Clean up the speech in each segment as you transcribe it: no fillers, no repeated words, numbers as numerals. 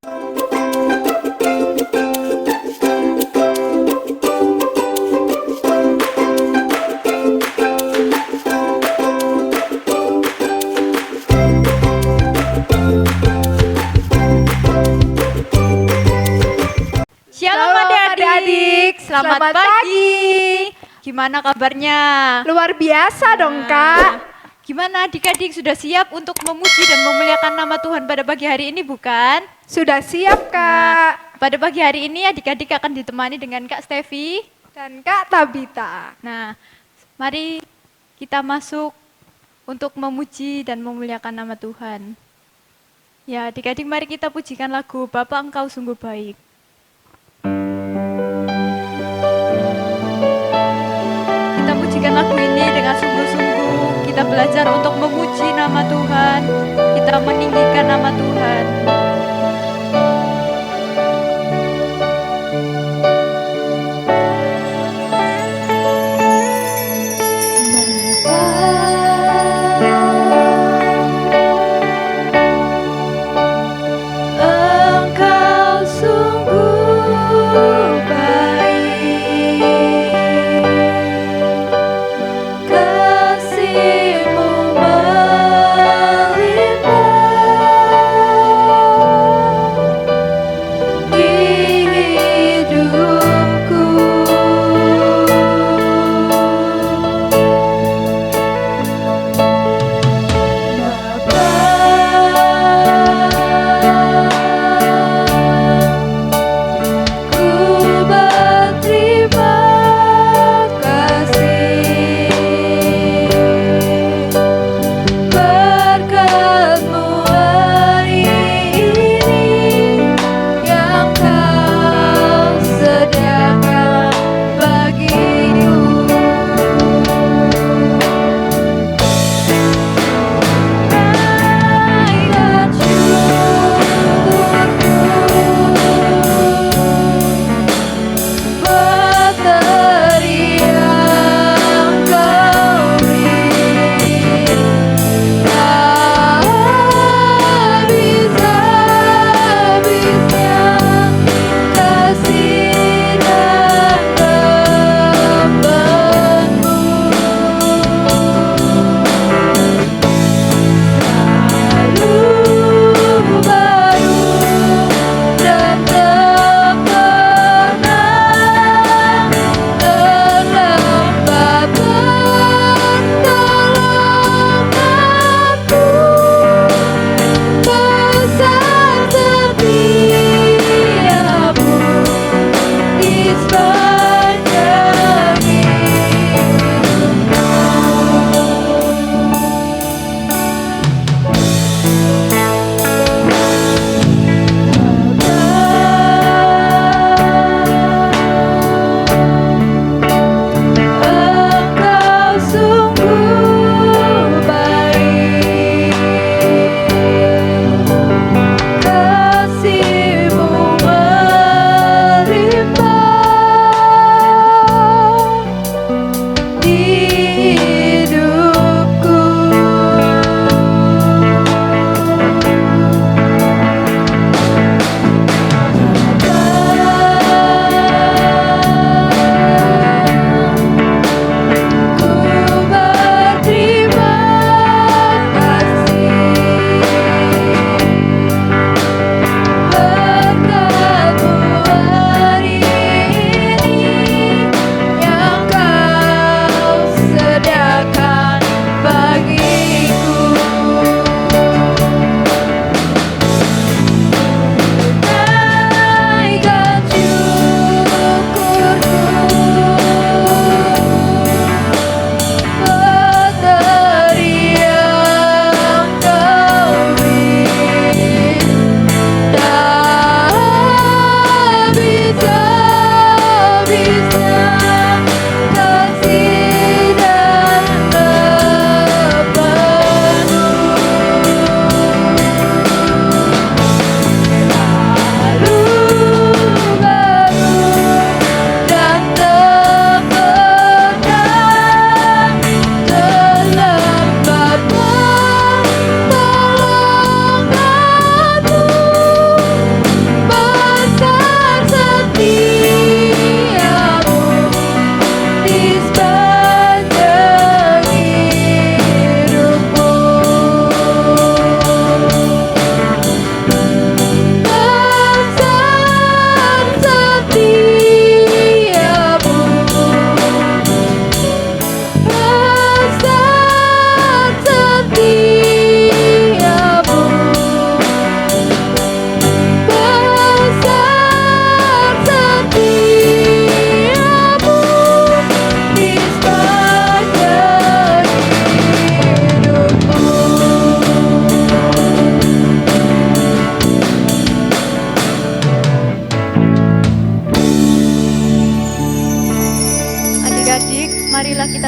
Shalom adik-adik, selamat pagi. Gimana kabarnya? Luar biasa dong Kak. Gimana adik-adik, sudah siap untuk memuji dan memuliakan nama Tuhan pada pagi hari ini bukan? Sudah siap Kak. Pada pagi hari ini adik-adik akan ditemani dengan Kak Stevi Dan Kak Tabita. Nah, mari kita masuk untuk memuji dan memuliakan nama Tuhan. Ya adik-adik, mari kita pujikan lagu Bapa Engkau Sungguh Baik. Kita pujikan lagu ini dengan sungguh-sungguh. Kita belajar untuk memuji nama Tuhan. Kita meninggikan nama Tuhan. Engkau sungguh baik, kasih-Mu melimpah.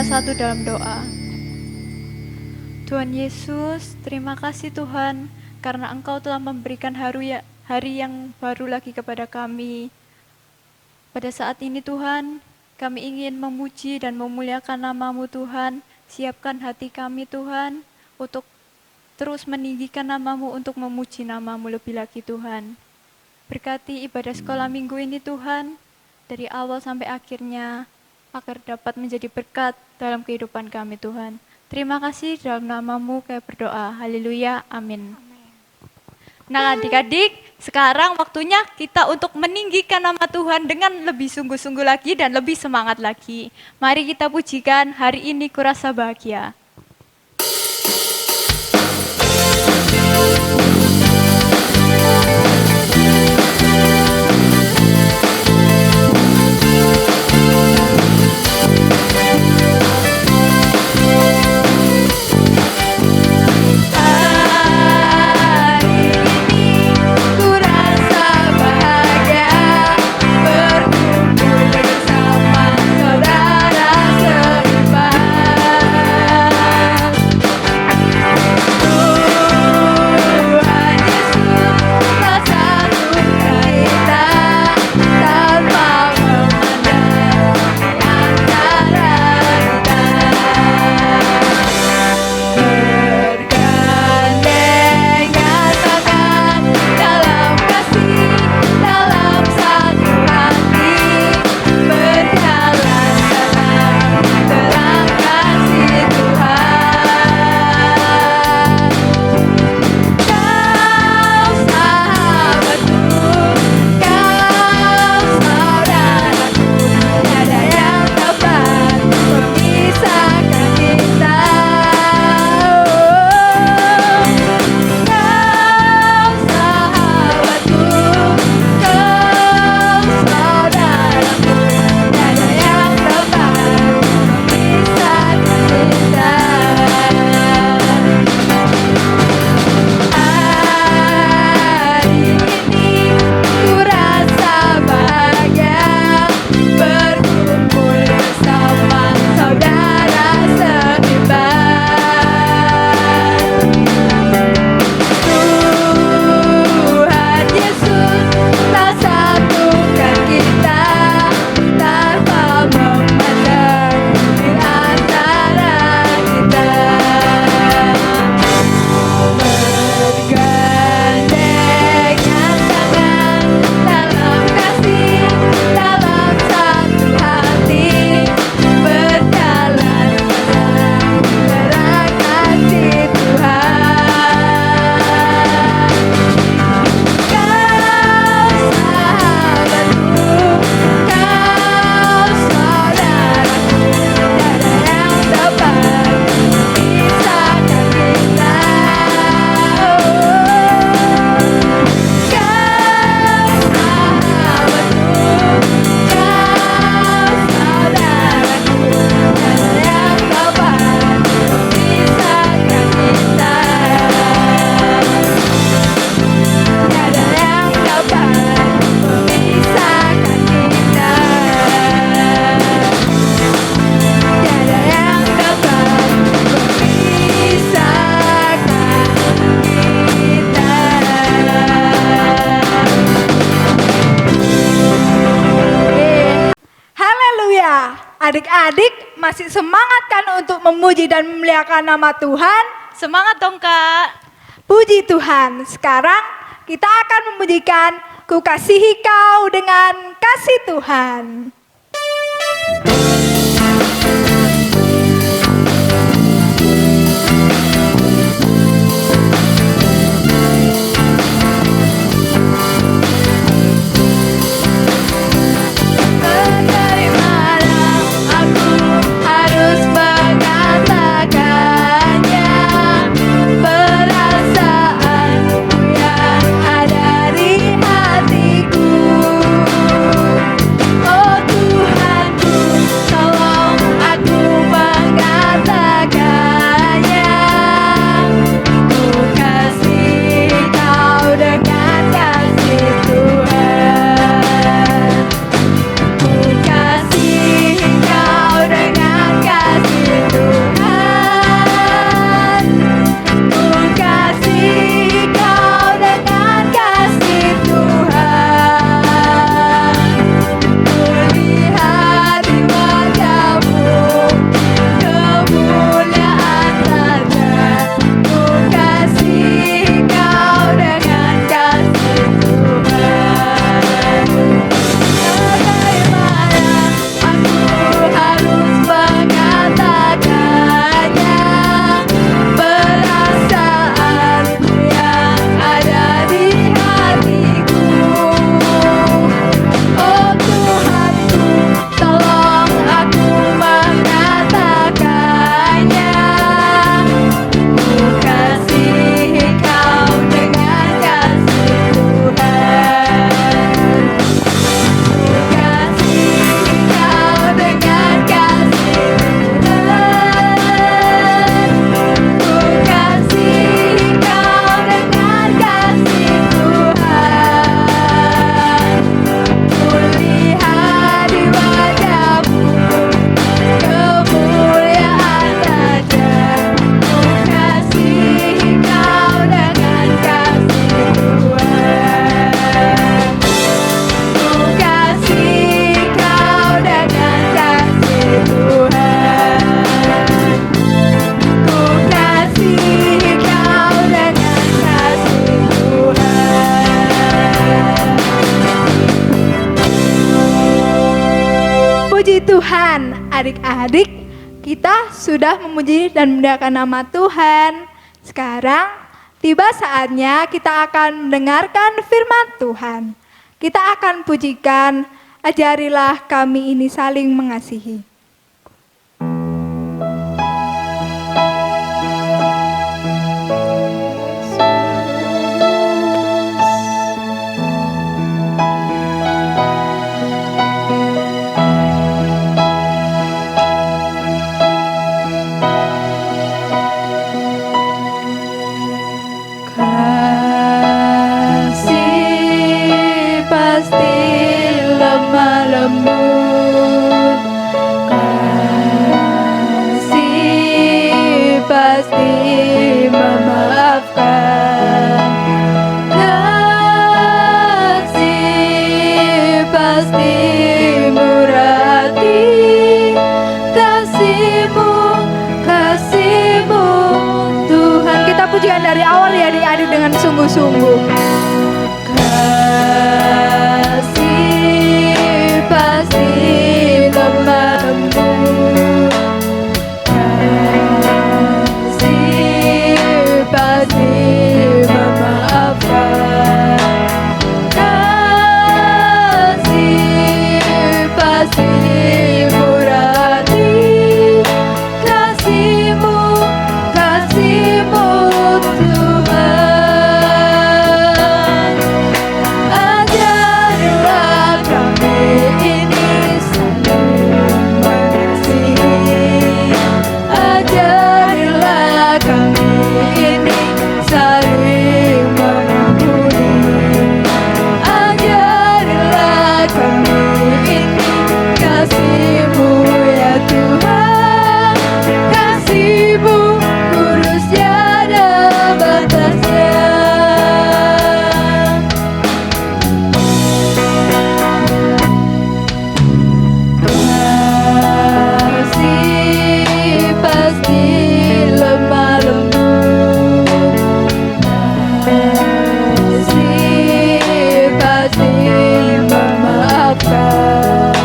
bersatu dalam doa. Tuhan Yesus, terima kasih Tuhan, karena Engkau telah memberikan hari yang baru lagi kepada kami. Pada saat ini Tuhan, kami ingin memuji dan memuliakan nama-Mu Tuhan. Siapkan hati kami Tuhan, untuk terus meninggikan nama-Mu, untuk memuji nama-Mu lebih lagi Tuhan. Berkati ibadah sekolah minggu ini Tuhan, dari awal sampai akhirnya, agar dapat menjadi berkat dalam kehidupan kami Tuhan. Terima kasih dalam nama-Mu kami berdoa. Haleluya, amin. Nah adik-adik, sekarang waktunya kita untuk meninggikan nama Tuhan dengan lebih sungguh-sungguh lagi dan lebih semangat lagi. Mari kita pujikan Hari Ini Kurasa Bahagia. Adik-adik masih semangat kan untuk memuji dan memuliakan nama Tuhan? Semangat dong Kak. Puji Tuhan. Sekarang kita akan memujikan Ku Kasihi Kau dengan kasih Tuhan. Oh Adik-adik, kita sudah memuji dan memuliakan nama Tuhan. Sekarang tiba saatnya kita akan mendengarkan firman Tuhan. Kita akan pujikan, ajarilah kami ini saling mengasihi. Dari awal ya adik-adik dengan sungguh-sungguh. Kasih pasti lemah lembut, kasih pasti memaafkan, kasih pasti murah hati, kasihmu, kasihmu Tuhan. Ajarilah kami ini saling mengasihi, ajarilah kami ini saling mengampuni, ajarilah kami ini kasih-Mu ya Tuhan, kasih-Mu kurus tiada batasnya. Kasih pasti lemah lembut, kasih pasti memaafkan,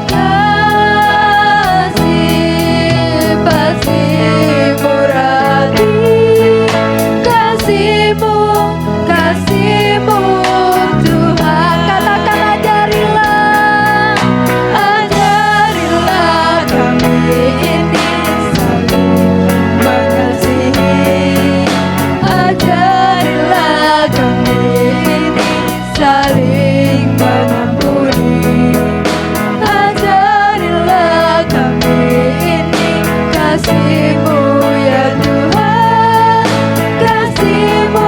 kasih pasti murah hati, kasih-Mu, kasih-Mu Tuhan. Katakan ajarilah, ajarilah kami ini saling mengasihi, ajarilah kami ini saling mengampuni, ajarilah kami ini kasih-Mu ya Tuhan, kasih-Mu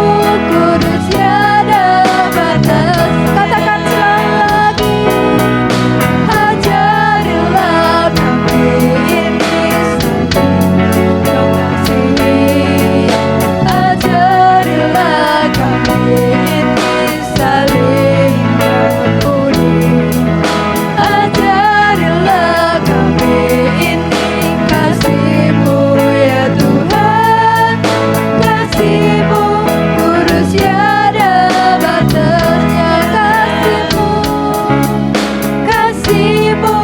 kudus tiada batas. Katakan sekali lagi, ajarilah kami ini saling mengasihi, ajarilah kami ini saling mengampuni, ajarilah kami ini kasih-Mu ya Tuhan, kasih-Mu kurus tiada batasnya, kasih-Mu, kasih-Mu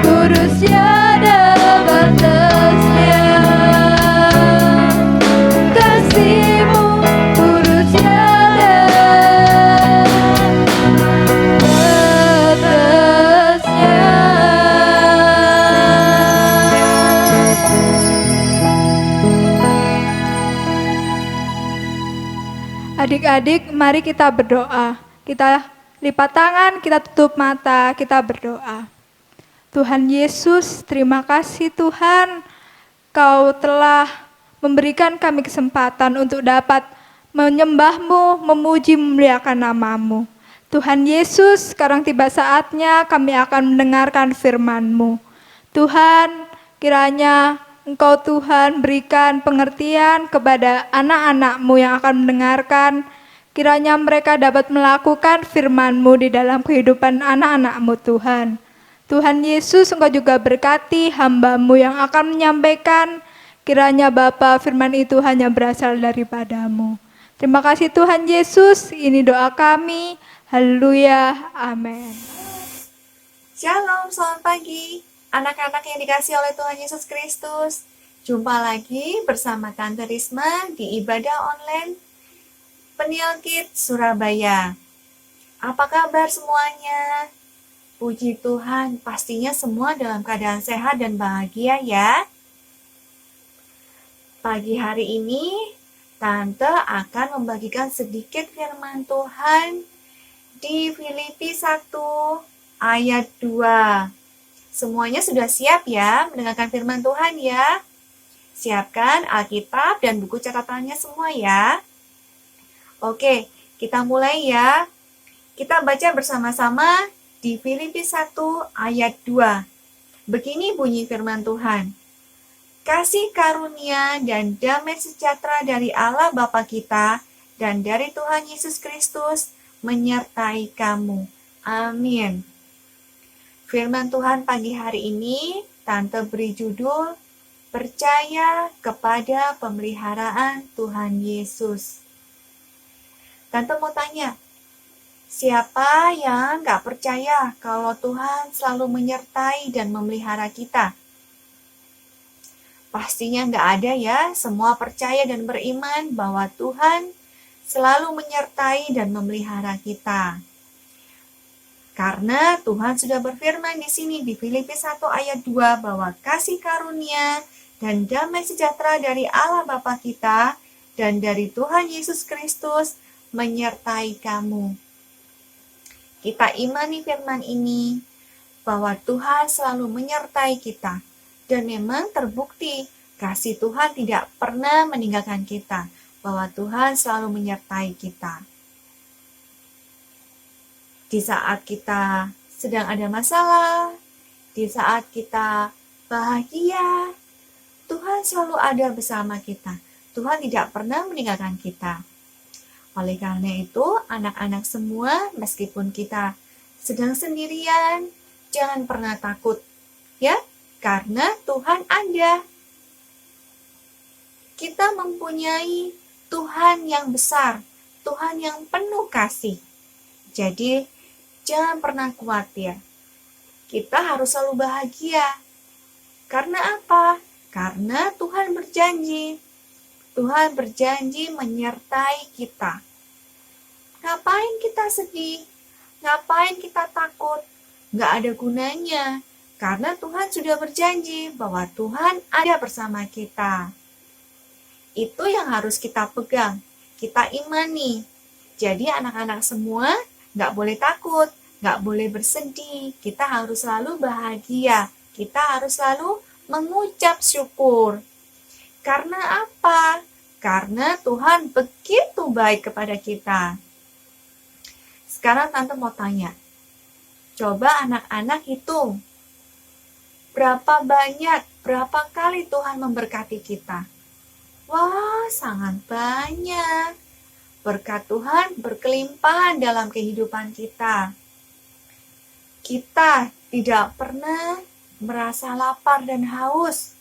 kurus tiada batasnya, kasih-Mu kurus tiada batasnya. Adik-adik, mari kita berdoa. Kita lipat tangan, kita tutup mata, kita berdoa. Tuhan Yesus, terima kasih Tuhan, Kau telah memberikan kami kesempatan untuk dapat menyembah-Mu, memuji, memuliakan nama-Mu. Tuhan Yesus, sekarang tiba saatnya kami akan mendengarkan firman-Mu. Tuhan, kiranya Engkau Tuhan berikan pengertian kepada anak-anak-Mu yang akan mendengarkan. Kiranya mereka dapat melakukan firman-Mu di dalam kehidupan anak-anak-Mu Tuhan. Tuhan Yesus, Engkau juga berkati hamba-Mu yang akan menyampaikan. Kiranya Bapa, firman itu hanya berasal daripada-Mu. Terima kasih Tuhan Yesus, ini doa kami. Haleluya, amin. Shalom, selamat pagi. Anak-anak yang dikasih oleh Tuhan Yesus Kristus, jumpa lagi bersama Tante Risma di ibadah online Penilkit Surabaya. Apa kabar semuanya? Puji Tuhan, pastinya semua dalam keadaan sehat dan bahagia ya. Pagi hari ini, Tante akan membagikan sedikit firman Tuhan di Filipi 1 ayat 2. Semuanya sudah siap ya mendengarkan firman Tuhan ya? Siapkan Alkitab dan buku catatannya semua ya. Oke, kita mulai ya. Kita baca bersama-sama di Filipi 1 ayat 2. Begini bunyi firman Tuhan. Kasih karunia dan damai sejahtera dari Allah Bapa kita dan dari Tuhan Yesus Kristus menyertai kamu. Amin. Firman Tuhan pagi hari ini, Tante beri judul, Percaya kepada Pemeliharaan Tuhan Yesus. Tante mau tanya, siapa yang gak percaya kalau Tuhan selalu menyertai dan memelihara kita? Pastinya gak ada ya, semua percaya dan beriman bahwa Tuhan selalu menyertai dan memelihara kita. Karena Tuhan sudah berfirman di sini di Filipi 1 ayat 2 bahwa kasih karunia dan damai sejahtera dari Allah Bapa kita dan dari Tuhan Yesus Kristus menyertai kamu. Kita imani firman ini bahwa Tuhan selalu menyertai kita dan memang terbukti kasih Tuhan tidak pernah meninggalkan kita, bahwa Tuhan selalu menyertai kita. Di saat kita sedang ada masalah, di saat kita bahagia, Tuhan selalu ada bersama kita. Tuhan tidak pernah meninggalkan kita. Oleh karena itu, anak-anak semua, meskipun kita sedang sendirian, jangan pernah takut, ya, karena Tuhan ada. Kita mempunyai Tuhan yang besar, Tuhan yang penuh kasih. Jadi, jangan pernah khawatir. Kita harus selalu bahagia. Karena apa? Karena Tuhan berjanji. Tuhan berjanji menyertai kita. Ngapain kita sedih? Ngapain kita takut? Nggak ada gunanya. Karena Tuhan sudah berjanji bahwa Tuhan ada bersama kita. Itu yang harus kita pegang. Kita imani. Jadi anak-anak semua nggak boleh takut, nggak boleh bersedih. Kita harus selalu bahagia. Kita harus selalu mengucap syukur. Karena apa? Karena Tuhan begitu baik kepada kita. Sekarang Tante mau tanya. Coba anak-anak hitung. Berapa banyak, berapa kali Tuhan memberkati kita? Wah, sangat banyak. Berkat Tuhan berkelimpahan dalam kehidupan kita. Kita tidak pernah merasa lapar dan haus.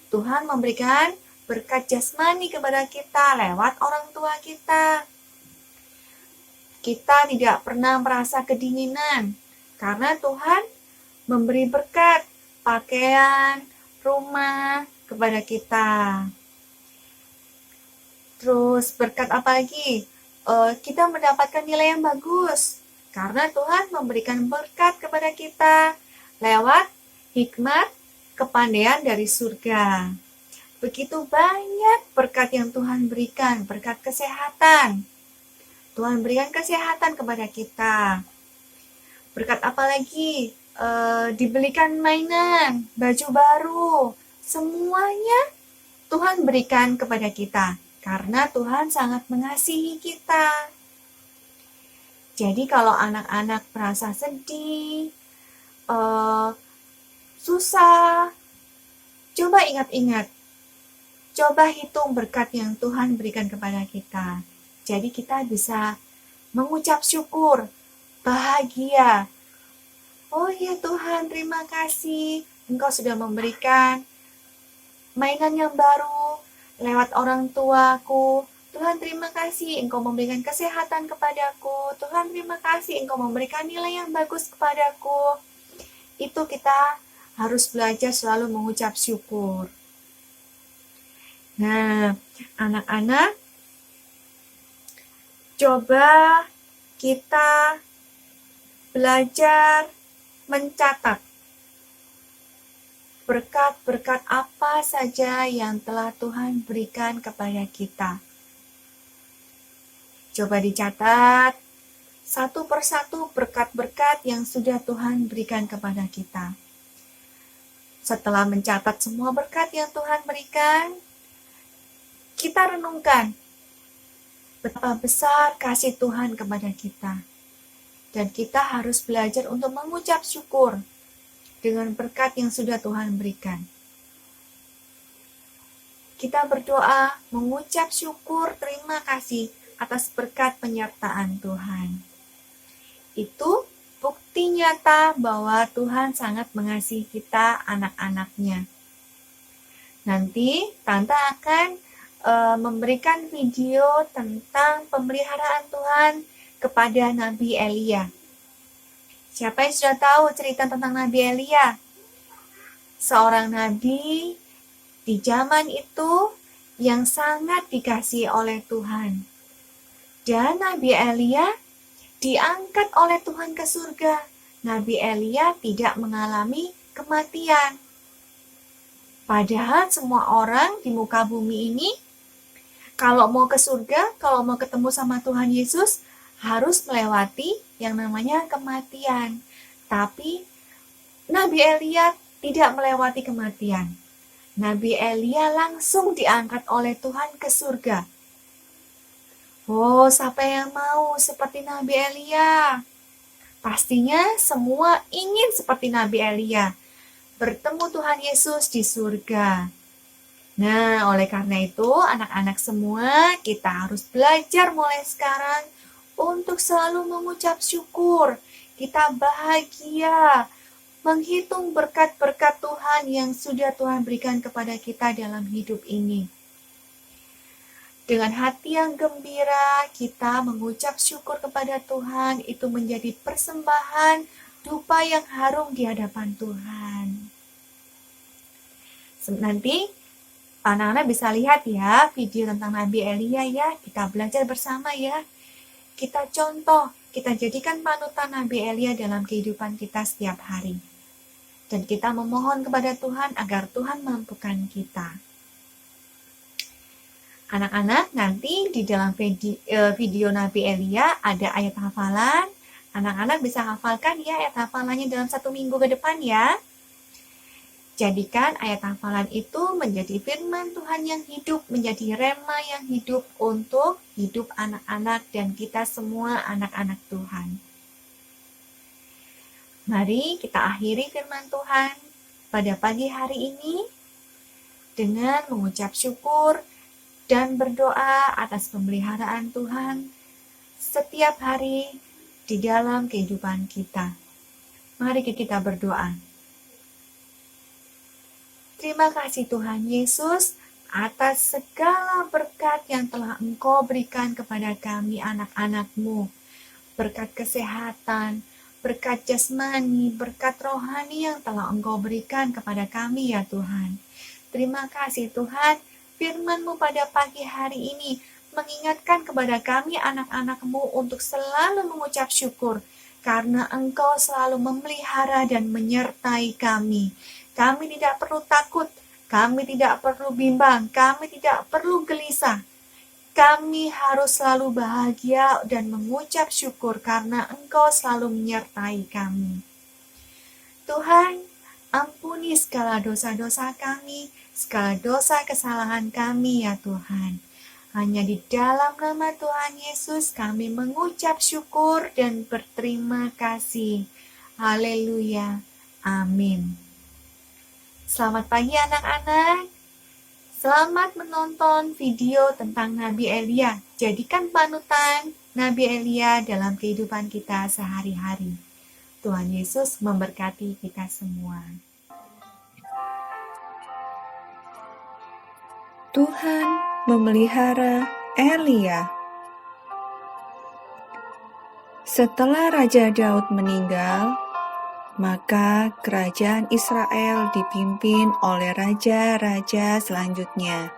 Tuhan memberikan berkat jasmani kepada kita lewat orang tua kita. Kita tidak pernah merasa kedinginan karena Tuhan memberi berkat pakaian, rumah kepada kita. Terus berkat apa lagi? Kita mendapatkan nilai yang bagus karena Tuhan memberikan berkat kepada kita lewat hikmat, kepandaian dari surga. Begitu banyak berkat yang Tuhan berikan, berkat kesehatan. Tuhan berikan kesehatan kepada kita. Berkat apa lagi? Dibelikan mainan, baju baru, semuanya Tuhan berikan kepada kita. Karena Tuhan sangat mengasihi kita. Jadi kalau anak-anak merasa sedih, susah, coba ingat-ingat. Coba hitung berkat yang Tuhan berikan kepada kita. Jadi kita bisa mengucap syukur, bahagia. Oh ya Tuhan, terima kasih. Engkau sudah memberikan mainan yang baru lewat orang tuaku. Tuhan terima kasih Engkau memberikan kesehatan kepadaku. Tuhan terima kasih Engkau memberikan nilai yang bagus kepadaku. Itu kita harus belajar selalu mengucap syukur. Nah, anak-anak, coba kita belajar mencatat berkat-berkat apa saja yang telah Tuhan berikan kepada kita. Coba dicatat satu persatu berkat-berkat yang sudah Tuhan berikan kepada kita. Setelah mencatat semua berkat yang Tuhan berikan, kita renungkan betapa besar kasih Tuhan kepada kita. Dan kita harus belajar untuk mengucap syukur dengan berkat yang sudah Tuhan berikan. Kita berdoa mengucap syukur terima kasih atas berkat penyertaan Tuhan. Itu bukti nyata bahwa Tuhan sangat mengasihi kita anak-anaknya. Nanti Tante akan memberikan video tentang pemeliharaan Tuhan kepada Nabi Elia. Siapa yang sudah tahu cerita tentang Nabi Elia? Seorang nabi di zaman itu yang sangat dikasihi oleh Tuhan. Dan Nabi Elia diangkat oleh Tuhan ke surga. Nabi Elia tidak mengalami kematian. Padahal semua orang di muka bumi ini, kalau mau ke surga, kalau mau ketemu sama Tuhan Yesus, harus melewati yang namanya kematian. Tapi Nabi Elia tidak melewati kematian. Nabi Elia langsung diangkat oleh Tuhan ke surga. Oh, siapa yang mau seperti Nabi Elia? Pastinya semua ingin seperti Nabi Elia, bertemu Tuhan Yesus di surga. Nah, oleh karena itu, anak-anak semua, kita harus belajar mulai sekarang untuk selalu mengucap syukur. Kita bahagia, menghitung berkat-berkat Tuhan yang sudah Tuhan berikan kepada kita dalam hidup ini. Dengan hati yang gembira, kita mengucap syukur kepada Tuhan, itu menjadi persembahan dupa yang harum di hadapan Tuhan. Nanti anak-anak bisa lihat ya video tentang Nabi Elia ya, kita belajar bersama ya. Kita contoh, kita jadikan panutan Nabi Elia dalam kehidupan kita setiap hari. Dan kita memohon kepada Tuhan agar Tuhan mampukan kita. Anak-anak, nanti di dalam video Nabi Elia ada ayat hafalan. Anak-anak bisa hafalkan ya ayat hafalannya dalam 1 minggu ke depan ya. Jadikan ayat hafalan itu menjadi firman Tuhan yang hidup, menjadi rema yang hidup untuk hidup anak-anak dan kita semua anak-anak Tuhan. Mari kita akhiri firman Tuhan pada pagi hari ini dengan mengucap syukur dan berdoa atas pemeliharaan Tuhan setiap hari di dalam kehidupan kita. Mari kita berdoa. Terima kasih Tuhan Yesus atas segala berkat yang telah Engkau berikan kepada kami anak-anak-Mu. Berkat kesehatan, berkat jasmani, berkat rohani yang telah Engkau berikan kepada kami ya Tuhan. Terima kasih Tuhan, firman-Mu pada pagi hari ini mengingatkan kepada kami anak-anak-Mu untuk selalu mengucap syukur karena Engkau selalu memelihara dan menyertai kami. Kami tidak perlu takut, kami tidak perlu bimbang, kami tidak perlu gelisah. Kami harus selalu bahagia dan mengucap syukur karena Engkau selalu menyertai kami. Tuhan, ampuni segala dosa-dosa kami, segala dosa kesalahan kami ya Tuhan. Hanya di dalam nama Tuhan Yesus kami mengucap syukur dan berterima kasih. Haleluya. Amin. Selamat pagi anak-anak. Selamat menonton video tentang Nabi Elia. Jadikan panutan Nabi Elia dalam kehidupan kita sehari-hari. Tuhan Yesus memberkati kita semua. Tuhan memelihara Elia. Setelah Raja Daud meninggal, Maka kerajaan Israel dipimpin oleh raja-raja selanjutnya.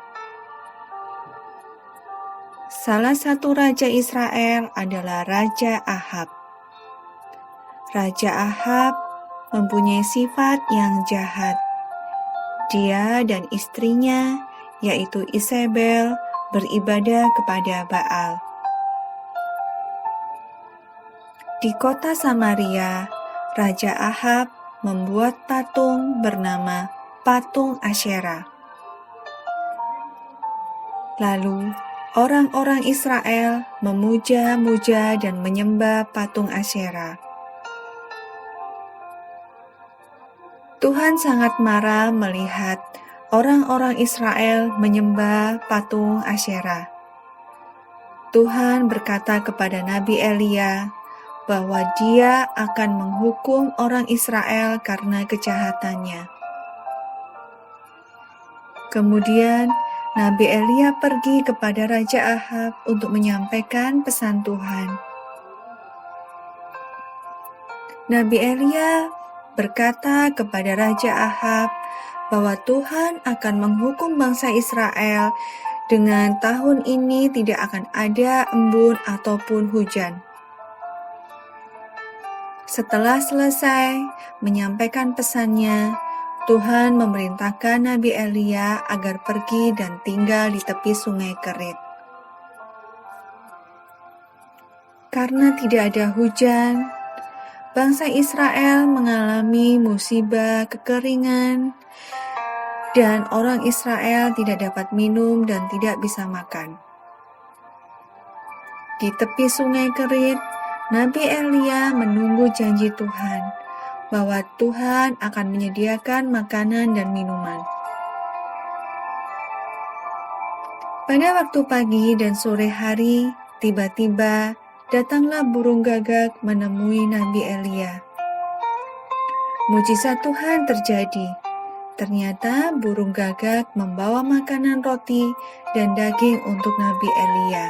Salah satu raja Israel adalah Raja Ahab. Raja Ahab mempunyai sifat yang jahat. Dia dan istrinya, yaitu Isabel, beribadah kepada Baal. Di kota Samaria, Raja Ahab membuat patung bernama patung Asyera. Lalu, orang-orang Israel memuja-muja dan menyembah patung Asyera. Tuhan sangat marah melihat orang-orang Israel menyembah patung Asyera. Tuhan berkata kepada Nabi Elia bahwa Dia akan menghukum orang Israel karena kejahatannya. Kemudian Nabi Elia pergi kepada Raja Ahab untuk menyampaikan pesan Tuhan. Nabi Elia berkata kepada Raja Ahab bahwa Tuhan akan menghukum bangsa Israel dengan tahun ini tidak akan ada embun ataupun hujan. Setelah selesai menyampaikan pesannya, Tuhan memerintahkan Nabi Elia agar pergi dan tinggal di tepi sungai Kerit. Karena tidak ada hujan, bangsa Israel mengalami musibah kekeringan, dan orang Israel tidak dapat minum dan tidak bisa makan. Di tepi sungai Kerit, Nabi Elia menunggu janji Tuhan bahwa Tuhan akan menyediakan makanan dan minuman. Pada waktu pagi dan sore hari, tiba-tiba datanglah burung gagak menemui Nabi Elia. Mujizat Tuhan terjadi. Ternyata burung gagak membawa makanan roti dan daging untuk Nabi Elia.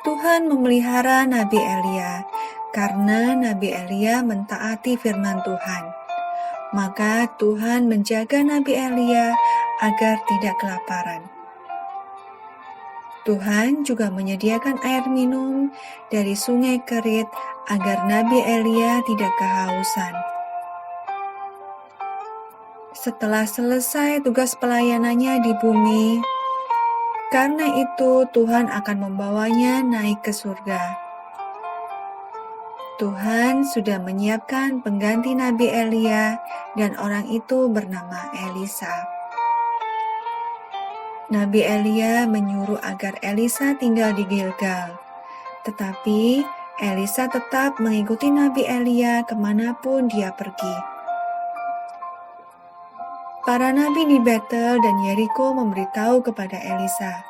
Tuhan memelihara Nabi Elia karena Nabi Elia mentaati firman Tuhan. Maka Tuhan menjaga Nabi Elia agar tidak kelaparan. Tuhan juga menyediakan air minum dari sungai Kerit agar Nabi Elia tidak kehausan. Setelah selesai tugas pelayanannya di bumi, karena itu Tuhan akan membawanya naik ke surga. Tuhan sudah menyiapkan pengganti Nabi Elia dan orang itu bernama Elisa. Nabi Elia menyuruh agar Elisa tinggal di Gilgal, tetapi Elisa tetap mengikuti Nabi Elia kemanapun dia pergi. Para nabi di Betel dan Yeriko memberitahu kepada Elisa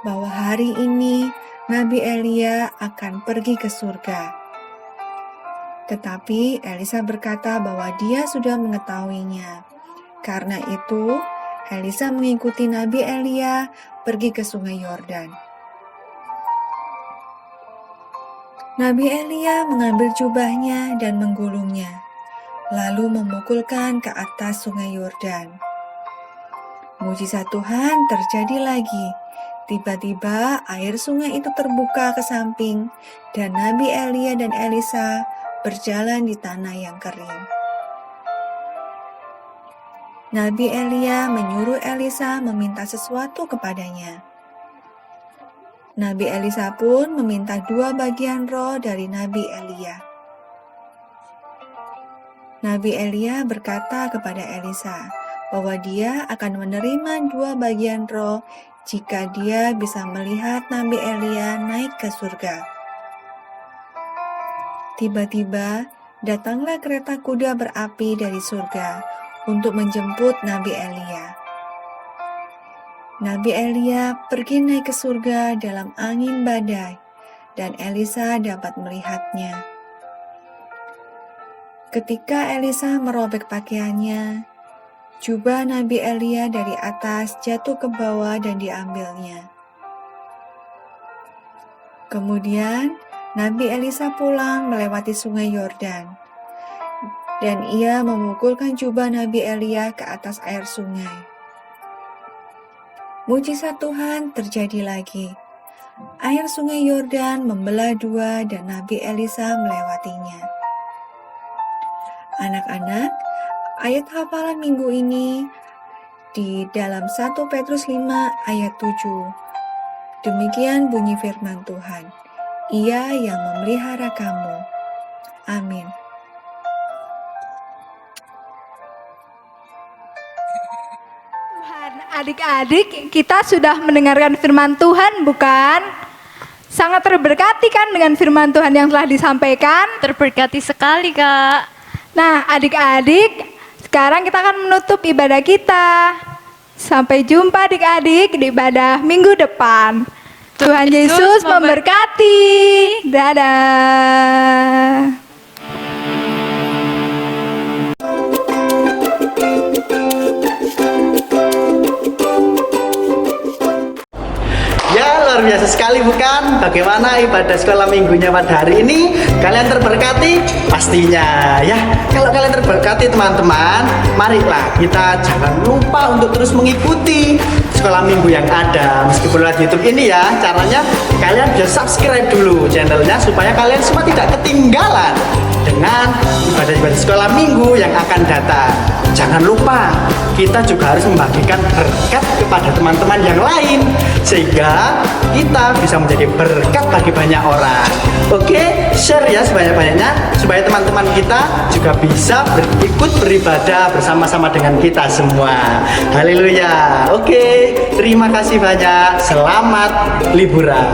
bahwa hari ini Nabi Elia akan pergi ke surga. Tetapi Elisa berkata bahwa dia sudah mengetahuinya. Karena itu, Elisa mengikuti Nabi Elia pergi ke sungai Yordan. Nabi Elia mengambil jubahnya dan menggulungnya, lalu memukulkan ke atas sungai Yordan. Mujizat Tuhan terjadi lagi. Tiba-tiba air sungai itu terbuka ke samping, dan Nabi Elia dan Elisa berjalan di tanah yang kering. Nabi Elia menyuruh Elisa meminta sesuatu kepadanya. Nabi Elisa pun meminta 2 bagian roh dari Nabi Elia. Nabi Elia berkata kepada Elisa bahwa dia akan menerima 2 bagian roh jika dia bisa melihat Nabi Elia naik ke surga. Tiba-tiba datanglah kereta kuda berapi dari surga untuk menjemput Nabi Elia. Nabi Elia pergi naik ke surga dalam angin badai, dan Elisa dapat melihatnya. Ketika Elisa merobek pakaiannya, jubah Nabi Elia dari atas jatuh ke bawah dan diambilnya. Kemudian Nabi Elisa pulang melewati sungai Yordan, dan ia memukulkan jubah Nabi Elia ke atas air sungai. Mujizat Tuhan terjadi lagi. Air sungai Yordan membelah dua dan Nabi Elisa melewatinya. Anak-anak, ayat hafalan minggu ini di dalam 1 Petrus 5 ayat 7. Demikian bunyi firman Tuhan. Ia yang memelihara kamu. Amin. Tuhan, adik-adik, kita sudah mendengarkan firman Tuhan, bukan? Sangat terberkati kan dengan firman Tuhan yang telah disampaikan? Terberkati sekali, Kak. Nah, adik-adik, sekarang kita akan menutup ibadah kita. Sampai jumpa adik-adik di ibadah minggu depan. Tuhan Yesus memberkati. Dadah. Ya, luar biasa sekali bukan? Bagaimana ibadah sekolah minggunya pada hari ini? Kalian terberkati? Pastinya ya. Kalau kalian terberkati teman-teman, marilah kita jangan lupa untuk terus mengikuti sekolah minggu yang ada. Meskipun lewat YouTube ini ya, caranya kalian bisa subscribe dulu channelnya supaya kalian semua tidak ketinggalan dengan ibadah-ibadah sekolah minggu yang akan datang. Jangan lupa, kita juga harus membagikan berkat kepada teman-teman yang lain sehingga kita bisa menjadi berkat bagi banyak orang. Oke, share ya sebanyak-banyaknya supaya teman-teman kita juga bisa ikut beribadah bersama-sama dengan kita semua. Haleluya. Oke, terima kasih banyak. Selamat liburan.